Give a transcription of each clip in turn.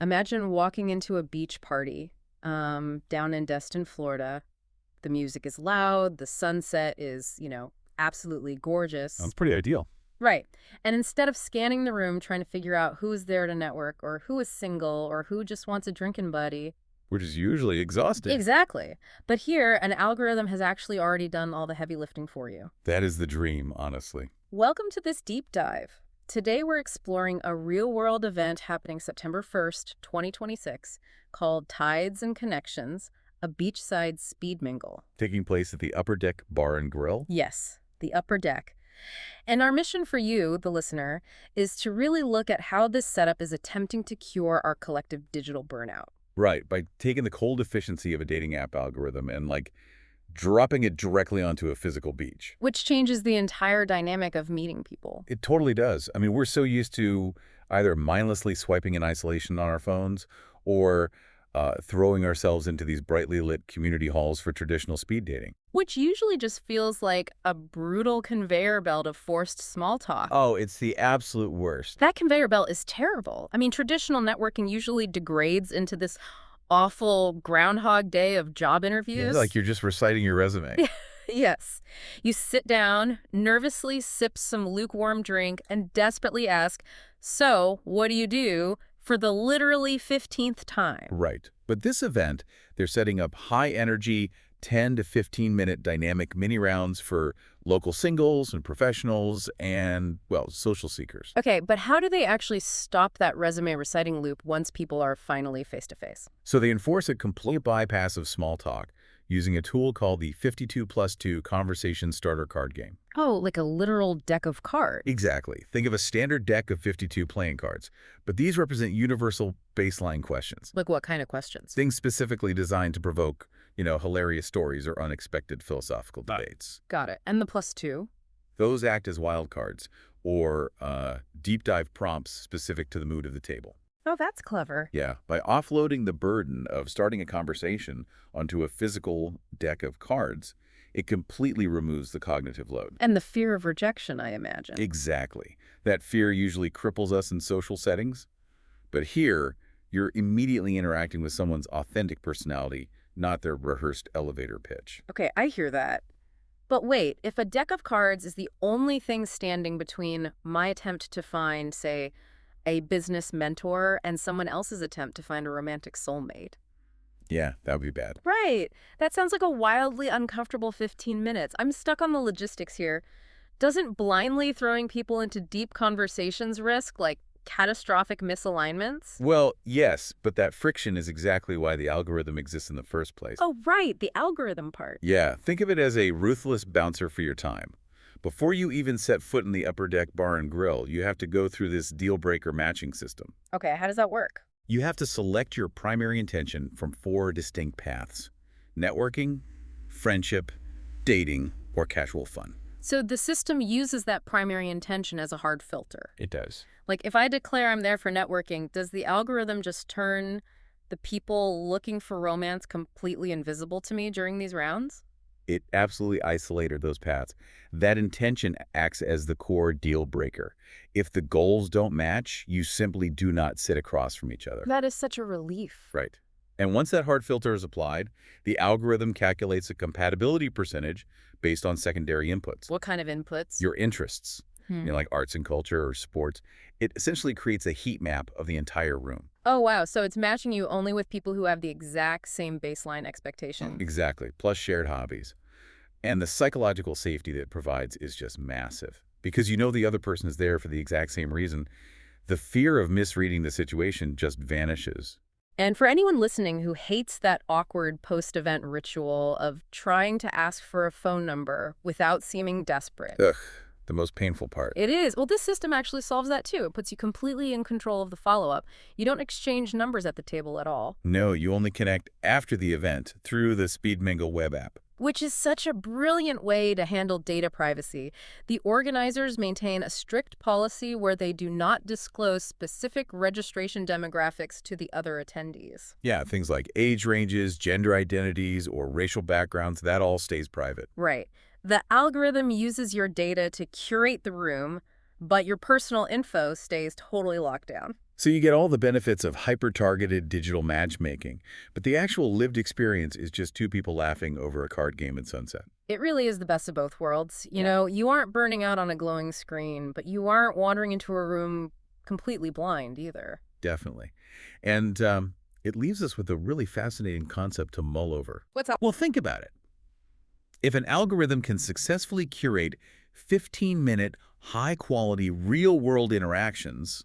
Imagine walking into a beach party down in Destin, Florida. The music is loud, the sunset is, absolutely gorgeous. Sounds pretty ideal. Right. And instead of scanning the room trying to figure out who's there to network or who is single or who just wants a drinking buddy. Which is usually exhausting. Exactly. But here, an algorithm has actually already done all the heavy lifting for you. That is the dream, honestly. Welcome to this deep dive. Today we're exploring a real-world event happening September 1st, 2026, called Tides and Connections, a beachside speed mingle. Taking place at the Upper Deck Bar and Grill? Yes, the upper deck. And our mission for you, the listener, is to really look at how this setup is attempting to cure our collective digital burnout. Right, by taking the cold efficiency of a dating app algorithm and, dropping it directly onto a physical beach. Which changes the entire dynamic of meeting people. It totally does. I mean, we're so used to either mindlessly swiping in isolation on our phones or throwing ourselves into these brightly lit community halls for traditional speed dating. Which usually just feels like a brutal conveyor belt of forced small talk. Oh, it's the absolute worst. That conveyor belt is terrible. I mean, traditional networking usually degrades into this awful Groundhog Day of job interviews. Like you're just reciting your resume. Yes. You sit down, nervously sip some lukewarm drink, and desperately ask, "So, what do you do?" for the literally 15th time. Right. But this event, they're setting up high-energy, 10 to 15-minute dynamic mini-rounds for local singles and professionals and, well, social seekers. Okay, but how do they actually stop that resume reciting loop once people are finally face-to-face? So they enforce a complete bypass of small talk using a tool called the 52+2 Conversation Starter Card Game. Oh, like a literal deck of cards. Exactly. Think of a standard deck of 52 playing cards, but these represent universal baseline questions. Like what kind of questions? Things specifically designed to provoke, hilarious stories or unexpected philosophical debates. Got it. And the +2? Those act as wildcards or deep dive prompts specific to the mood of the table. Oh, that's clever. Yeah, by offloading the burden of starting a conversation onto a physical deck of cards, it completely removes the cognitive load. And the fear of rejection, I imagine. Exactly. That fear usually cripples us in social settings. But here, you're immediately interacting with someone's authentic personality, not their rehearsed elevator pitch. Okay, I hear that. But wait, if a deck of cards is the only thing standing between my attempt to find, say, a business mentor and someone else's attempt to find a romantic soulmate. Yeah, that would be bad. Right. That sounds like a wildly uncomfortable 15 minutes. I'm stuck on the logistics here. Doesn't blindly throwing people into deep conversations risk, catastrophic misalignments? Well, yes, but that friction is exactly why the algorithm exists in the first place. Oh, right, the algorithm part. Yeah, think of it as a ruthless bouncer for your time. Before you even set foot in the Upper Deck Bar and Grill, you have to go through this deal-breaker matching system. Okay, how does that work? You have to select your primary intention from 4 distinct paths: networking, friendship, dating, or casual fun. So the system uses that primary intention as a hard filter. It does. Like if I declare I'm there for networking, does the algorithm just turn the people looking for romance completely invisible to me during these rounds? It absolutely isolated those paths. That intention acts as the core deal breaker. If the goals don't match, you simply do not sit across from each other. That is such a relief. Right. And once that hard filter is applied, the algorithm calculates a compatibility percentage based on secondary inputs. What kind of inputs? Your interests, like arts and culture or sports. It essentially creates a heat map of the entire room. Oh, wow. So it's matching you only with people who have the exact same baseline expectation. Exactly, plus shared hobbies. And the psychological safety that it provides is just massive. Because you know the other person is there for the exact same reason, the fear of misreading the situation just vanishes. And for anyone listening who hates that awkward post-event ritual of trying to ask for a phone number without seeming desperate. Ugh, the most painful part. It is. Well, this system actually solves that too. It puts you completely in control of the follow-up. You don't exchange numbers at the table at all. No, you only connect after the event through the Speed Mingle web app. Which is such a brilliant way to handle data privacy. The organizers maintain a strict policy where they do not disclose specific registration demographics to the other attendees. Yeah, things like age ranges, gender identities, or racial backgrounds, that all stays private. Right. The algorithm uses your data to curate the room, but your personal info stays totally locked down. So you get all the benefits of hyper-targeted digital matchmaking, but the actual lived experience is just two people laughing over a card game at sunset. It really is the best of both worlds. Yeah. You aren't burning out on a glowing screen, but you aren't wandering into a room completely blind either. Definitely. And it leaves us with a really fascinating concept to mull over. What's up? Well, think about it. If an algorithm can successfully curate 15-minute, high-quality, real-world interactions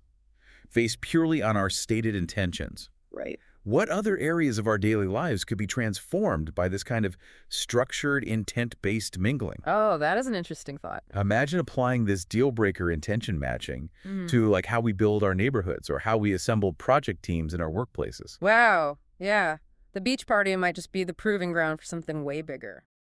based purely on our stated intentions, Right. what other areas of our daily lives could be transformed by this kind of structured, intent-based mingling? Oh, that is an interesting thought. Imagine applying this deal-breaker intention matching to like how we build our neighborhoods or how we assemble project teams in our workplaces. Wow. Yeah. The beach party might just be the proving ground for something way bigger.